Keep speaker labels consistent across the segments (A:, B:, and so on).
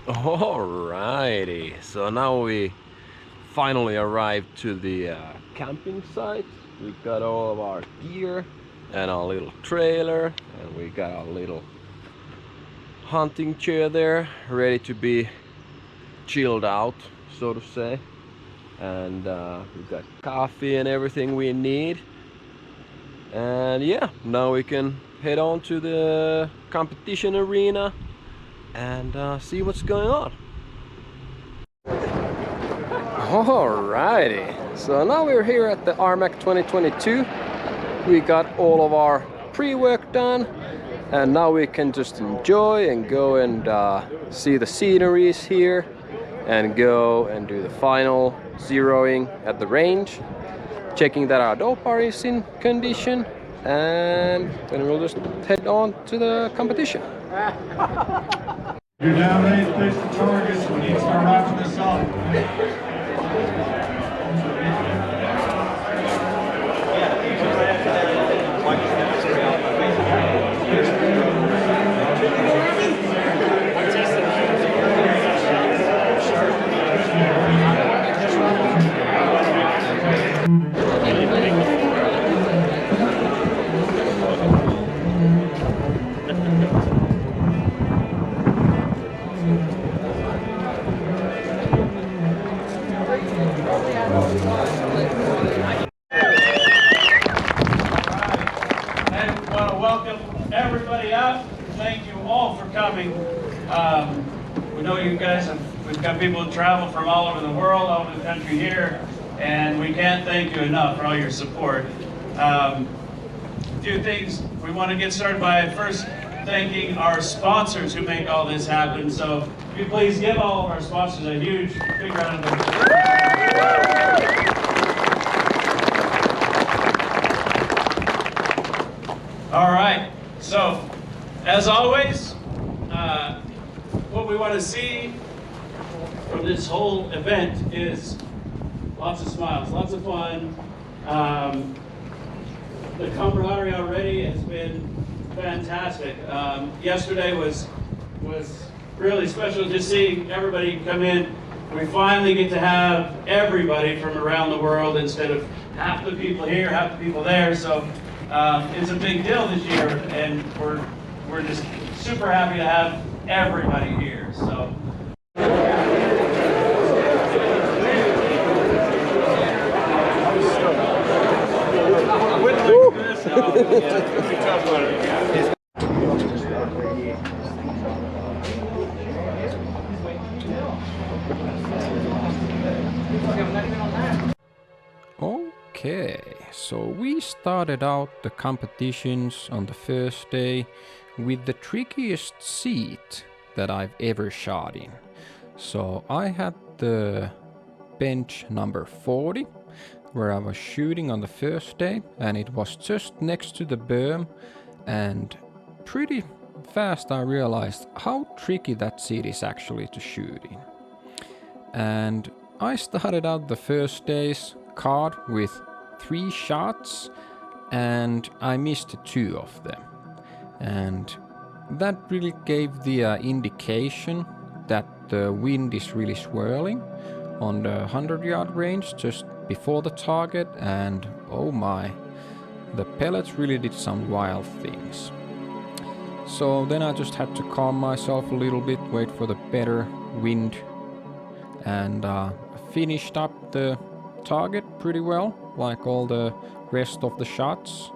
A: Alrighty, so now we finally arrived to the camping site. We got all of our gear and our little trailer, and we got our little hunting chair there, ready to be chilled out, so to say. And we got coffee and everything we need. And yeah, now we can head on to the competition arena and see what's going on. Alrighty, so now we're here at the RMAC 2022. We got all of our pre-work done, and now we can just enjoy and go and see the sceneries here and go and do the final zeroing at the range, checking that our dopar is in condition, and then we'll just head on to the competition.
B: You're now ready to place the targets. We need to start wrapping this up. We know you guys we've got people who travel from all over the world, all over the country here, and we can't thank you enough for all your support. A few things we want to get started by first thanking our sponsors who make all this happen. So if you please give all of our sponsors a huge big round of applause. All right, so as always, what we want to see from this whole event is lots of smiles, lots of fun. The camaraderie already has been fantastic. Yesterday was really special, just seeing everybody come in. We finally get to have everybody from around the world instead of half the people here, half the people there. So it's a big deal this year, and we're just super happy to have everybody here. So.
C: Okay, so we started out the competitions on the first day with the trickiest seat that I've ever shot in. So I had the bench number 40 where I was shooting on the first day, and it was just next to the berm, and pretty fast I realized how tricky that seat is actually to shoot in. And I started out the first day's card with 3 shots, and I missed 2 of them. And that really gave the indication that the wind is really swirling on the 100-yard range just before the target, and oh my, the pellets really did some wild things. So then I just had to calm myself a little bit, wait for the better wind, and finished up the target pretty well, like all the rest of the shots.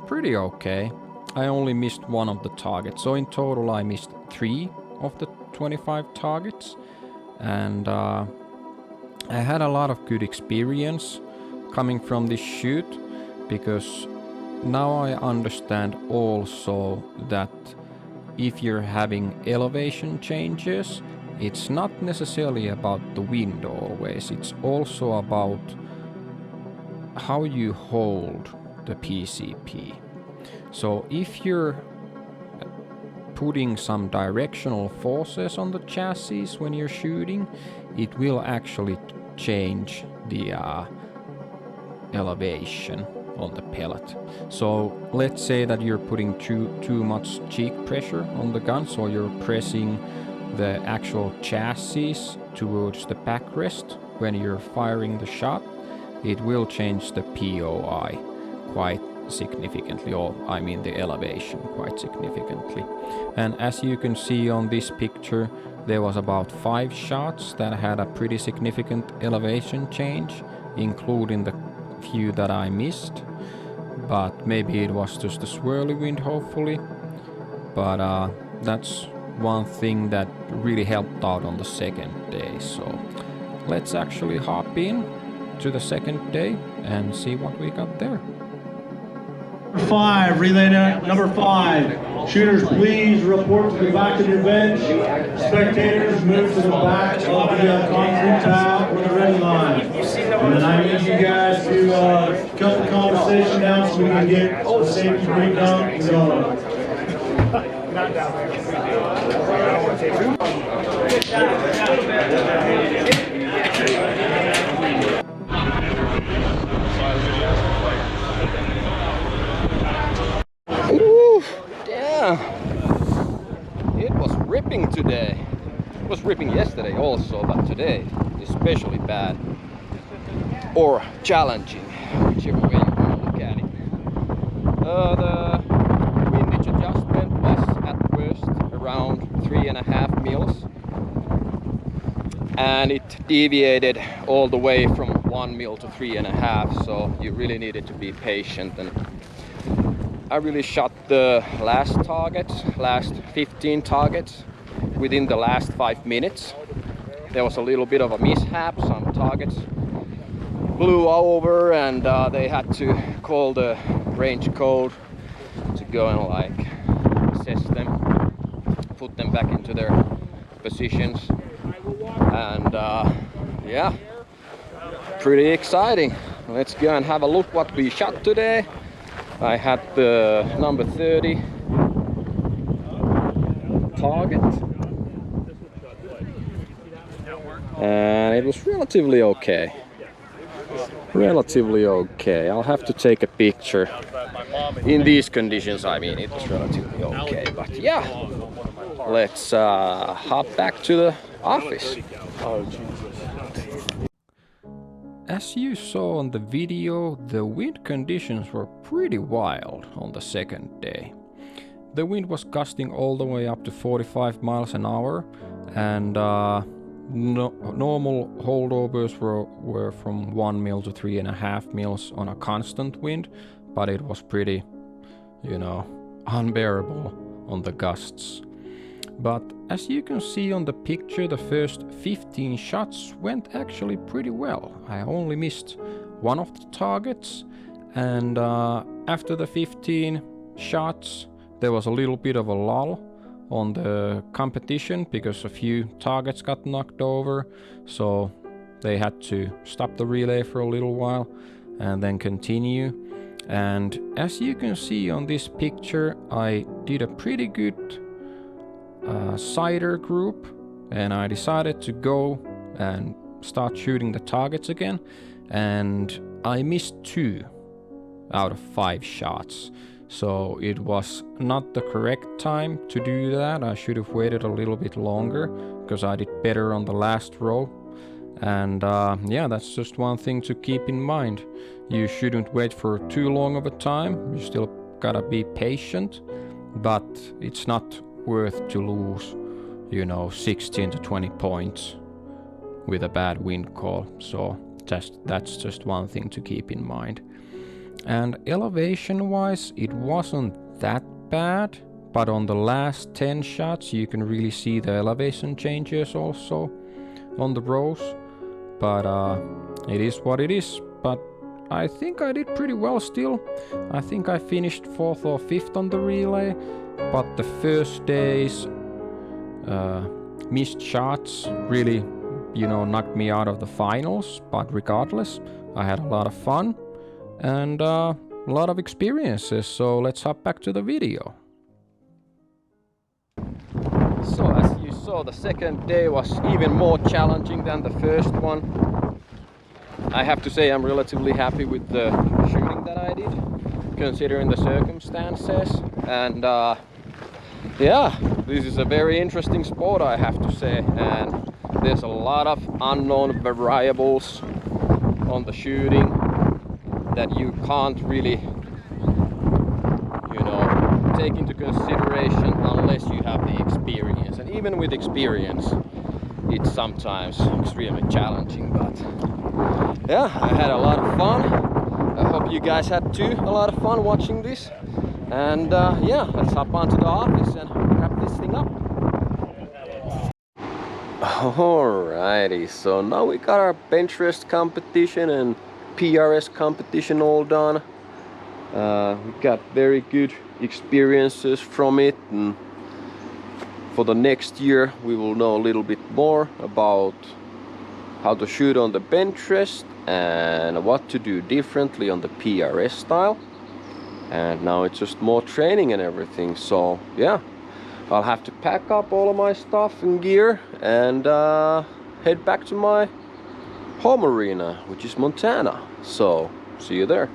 C: Pretty okay. I only missed 1 of the targets, so in total I missed 3 of the 25 targets, and I had a lot of good experience coming from this shoot, because now I understand also that if you're having elevation changes, it's not necessarily about the wind always, it's also about how you hold the PCP. So if you're putting some directional forces on the chassis when you're shooting, it will actually change the elevation on the pellet. So let's say that you're putting too much cheek pressure on the gun, so you're pressing the actual chassis towards the backrest when you're firing the shot, it will change the POI quite significantly, or I mean the elevation quite significantly. And as you can see on this picture, there was about 5 shots that had a pretty significant elevation change, including the few that I missed. But maybe it was just a swirly wind, hopefully. But that's one thing that really helped out on the second day. So let's actually hop in to the second day and see what we got there.
D: 5, relay number 5. Shooters, please report to the back of your bench. Spectators, move to the back of the concrete pad with the ready line. And then I need you guys to cut the conversation down so we can get the safety break down going.
A: Ooh, yeah. It was ripping today. It was ripping yesterday also, but today especially bad. Or challenging, whichever way you want to look at it. The windage adjustment was at first around 3.5 mils. And it deviated all the way from 1 mil to 3.5, so you really needed to be patient. And I really shot the last 15 targets within the last 5 minutes. There was a little bit of a mishap, some targets blew over and they had to call the range code to go and like assess them, put them back into their positions. And yeah, pretty exciting. Let's go and have a look what we shot today. I had the number 30 target and it was relatively okay. I'll have to take a picture. In these conditions, I mean, it was relatively okay, but yeah, let's hop back to the office.
C: As you saw on the video, the wind conditions were pretty wild on the second day. The wind was gusting all the way up to 45 miles an hour, and normal holdovers were from 1 mil to 3.5 mils on a constant wind, but it was pretty, you know, unbearable on the gusts. But as you can see on the picture, the first 15 shots went actually pretty well. I only missed one of the targets, and after the 15 shots there was a little bit of a lull on the competition because a few targets got knocked over, so they had to stop the relay for a little while and then continue. And as you can see on this picture, I did a pretty good sighter group, and I decided to go and start shooting the targets again, and I missed 2 out of 5 shots. So it was not the correct time to do that. I should have waited a little bit longer because I did better on the last row. And yeah, that's just one thing to keep in mind. You shouldn't wait for too long of a time. You still gotta be patient, but it's not worth to lose, you know, 16 to 20 points with a bad wind call. So that's just one thing to keep in mind. And elevation wise, it wasn't that bad, but on the last 10 shots you can really see the elevation changes also on the rows. But it is what it is. But I think I did pretty well still. I think I finished 4th or 5th on the relay, but the first day's missed shots really, you know, knocked me out of the finals. But regardless, I had a lot of fun and a lot of experiences. So let's hop back to the video.
A: So as you saw, the second day was even more challenging than the first one. I have to say I'm relatively happy with the shooting that I did, considering the circumstances. And yeah, this is a very interesting sport, I have to say, and there's a lot of unknown variables on the shooting that you can't really, you know, take into consideration unless you have the experience. And even with experience, it's sometimes extremely challenging. But yeah, I had a lot of fun. I hope you guys had too a lot of fun watching this. And yeah, let's hop on to the office and wrap this thing up. Alrighty, so now we got our bench rest competition and PRS competition all done. We got very good experiences from it, and for the next year we will know a little bit more about how to shoot on the bench rest and what to do differently on the PRS style. And now it's just more training and everything, so yeah, I'll have to pack up all of my stuff and gear and head back to my home arena, which is Montana. So see you there.